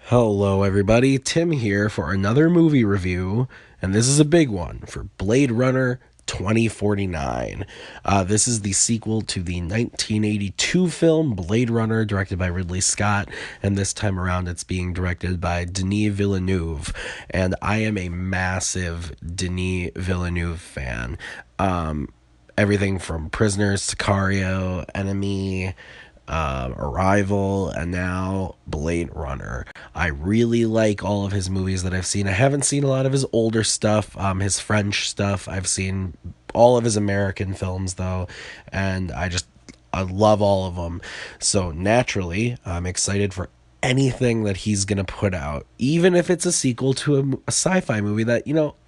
Hello, everybody. Tim here for another movie review, and this is a big one for Blade Runner 2049. This is the sequel to the 1982 film Blade Runner, directed by Ridley Scott, and this time around it's being directed by Denis Villeneuve. And I am a massive Denis Villeneuve fan. Everything from Prisoners, Sicario, Enemy, Arrival, and now Blade Runner. I really like all of his movies that I've seen. I haven't seen a lot of his older stuff, his French stuff. I've seen all of his American films though, and I love all of them. So naturally, I'm excited for anything that he's gonna put out, even if it's a sequel to a sci-fi movie that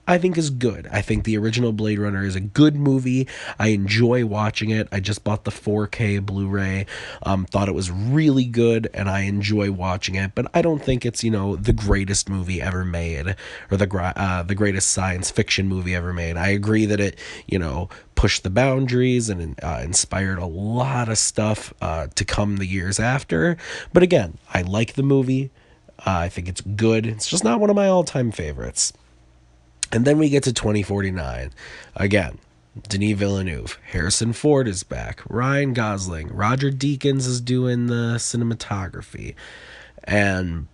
I think is good. I think the original Blade Runner is a good movie. I enjoy watching it. I just bought the 4K Blu-ray. Thought it was really good, and I enjoy watching it. But I don't think it's the greatest movie ever made, or the greatest science fiction movie ever made. I agree that it pushed the boundaries and inspired a lot of stuff to come the years after. But again, I like the movie. I think it's good. It's just not one of my all-time favorites. And then we get to 2049. Again, Denis Villeneuve. Harrison Ford is back. Ryan Gosling. Roger Deakins is doing the cinematography. And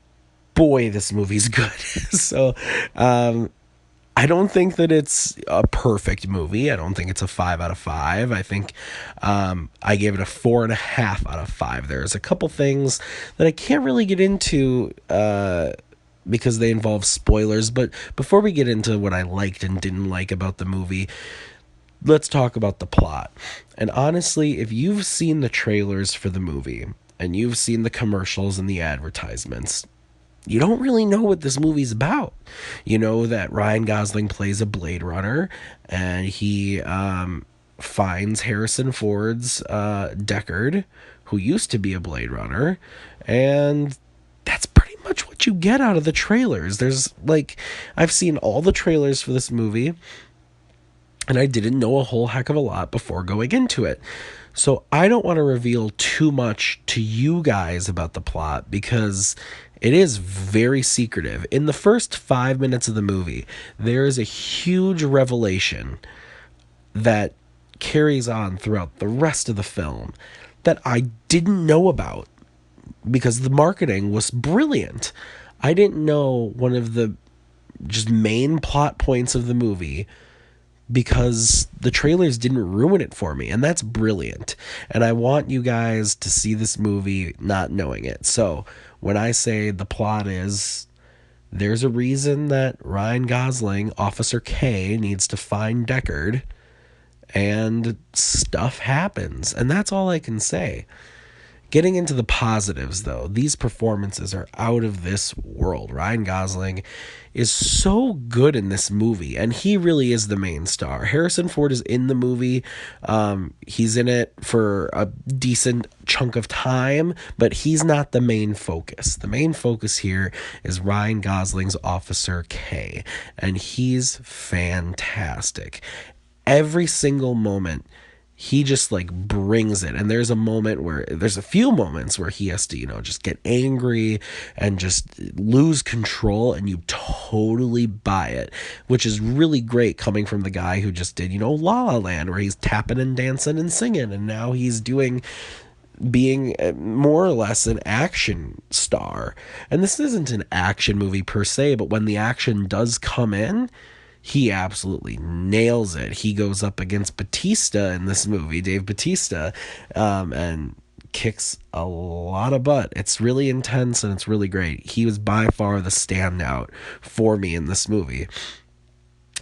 boy, this movie's good. So, I don't think that it's a perfect movie. I don't think it's a 5 out of 5. I think I gave it a 4.5 out of 5. There's a couple things that I can't really get into because they involve spoilers. But before we get into what I liked and didn't like about the movie, let's talk about the plot. And honestly, if you've seen the trailers for the movie and you've seen the commercials and the advertisements, you don't really know what this movie's about. You know that Ryan Gosling plays a Blade Runner, and he finds Harrison Ford's Deckard, who used to be a Blade Runner, and that's pretty much what you get out of the trailers. I've seen all the trailers for this movie, and I didn't know a whole heck of a lot before going into it. So I don't want to reveal too much to you guys about the plot because it is very secretive. In the first 5 minutes of the movie, there is a huge revelation that carries on throughout the rest of the film that I didn't know about because the marketing was brilliant. I didn't know one of the just main plot points of the movie because the trailers didn't ruin it for me, and that's brilliant. And I want you guys to see this movie not knowing it. So when I say the plot is, there's a reason that Ryan Gosling, Officer K, needs to find Deckard, and stuff happens, and that's all I can say. Getting into the positives, though, these performances are out of this world. Ryan Gosling is so good in this movie, and he really is the main star. Harrison Ford is in the movie. He's in it for a decent chunk of time, but he's not the main focus. The main focus here is Ryan Gosling's Officer K, and he's fantastic. Every single moment he just brings it. And there's a few moments where he has to just get angry and just lose control, and you totally buy it, which is really great coming from the guy who just did La La Land, where he's tapping and dancing and singing, and now he's being more or less an action star. And this isn't an action movie per se, but when the action does come in, he absolutely nails it. He goes up against Batista in this movie, Dave Batista, and kicks a lot of butt. It's really intense and it's really great. He was by far the standout for me in this movie.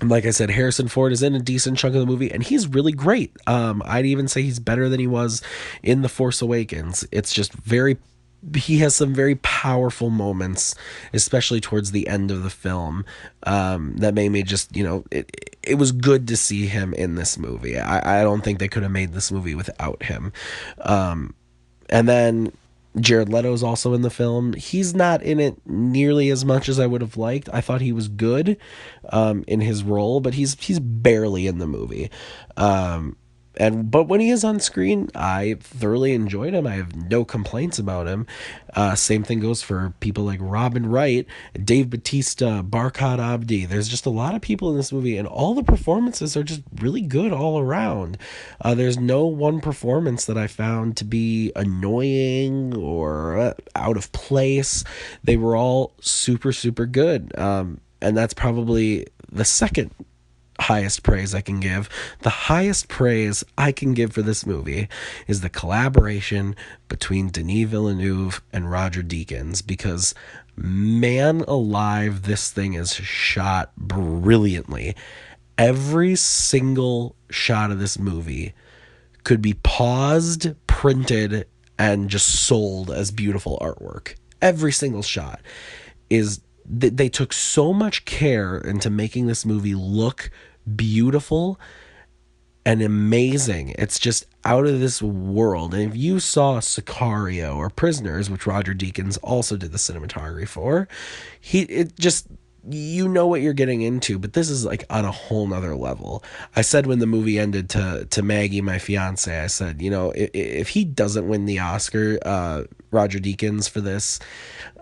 And like I said, Harrison Ford is in a decent chunk of the movie, and he's really great. I'd even say he's better than he was in The Force Awakens. It's just he has some very powerful moments, especially towards the end of the film, that made me just, it was good to see him in this movie. I don't think they could have made this movie without him. And then Jared Leto is also in the film. He's not in it nearly as much as I would have liked. I thought he was good in his role, but he's barely in the movie. But when he is on screen, I thoroughly enjoyed him. I have no complaints about him. Same thing goes for people like Robin Wright, Dave Bautista, Barkhad Abdi. There's just a lot of people in this movie, and all the performances are just really good all around. There's no one performance that I found to be annoying or out of place. They were all super, super good. And that's probably the second highest praise I can give. The highest praise I can give for this movie is the collaboration between Denis Villeneuve and Roger Deakins, because man alive, this thing is shot brilliantly. Every single shot of this movie could be paused, printed, and just sold as beautiful artwork. Every single shot is they took so much care into making this movie look beautiful and amazing. It's just out of this world. And if you saw Sicario or Prisoners, which Roger Deakins also did the cinematography for, you know what you're getting into, but this is like on a whole nother level. I said when the movie ended to Maggie, my fiance, I said, if he doesn't win the Oscar, Roger Deakins, for this,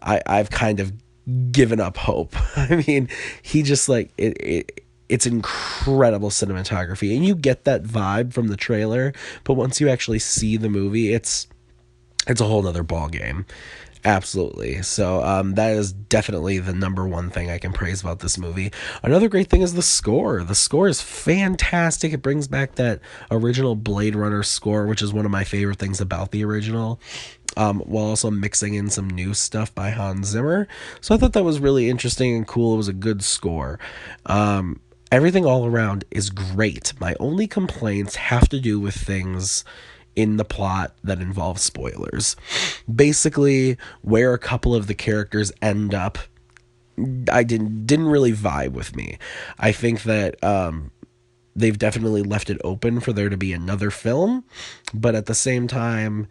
I've kind of given up hope. I mean, he just like it's incredible cinematography, and you get that vibe from the trailer, but once you actually see the movie, it's a whole nother ball game. Absolutely. So that is definitely the number one thing I can praise about this movie. Another great thing is the score. The score is fantastic. It brings back that original Blade Runner score, which is one of my favorite things about the original, while also mixing in some new stuff by Hans Zimmer. So I thought that was really interesting and cool. It was a good score. Everything all around is great. My only complaints have to do with things in the plot that involve spoilers. Basically, where a couple of the characters end up, I didn't really vibe with me. I think that they've definitely left it open for there to be another film, but at the same time,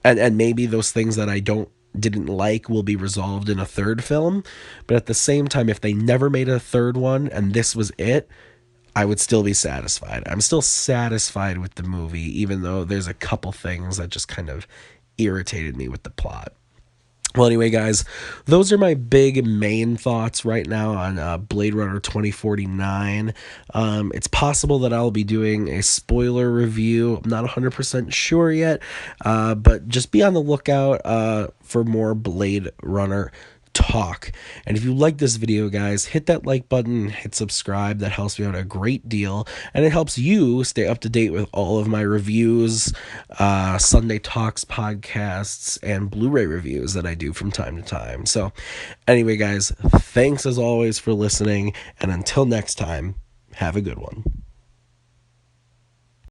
and maybe those things that I didn't like will be resolved in a third film, but at the same time, if they never made a third one and this was it, I would still be satisfied. I'm still satisfied with the movie, even though there's a couple things that just kind of irritated me with the plot. Well, anyway, guys, those are my big main thoughts right now on Blade Runner 2049. It's possible that I'll be doing a spoiler review. I'm not 100% sure yet, but just be on the lookout for more Blade Runner talk. And if you like this video, guys, hit that like button, hit subscribe. That helps me out a great deal, and it helps you stay up to date with all of my reviews, Sunday Talks podcasts, and Blu-ray reviews that I do from time to time. So anyway, guys, thanks as always for listening, and until next time, have a good one.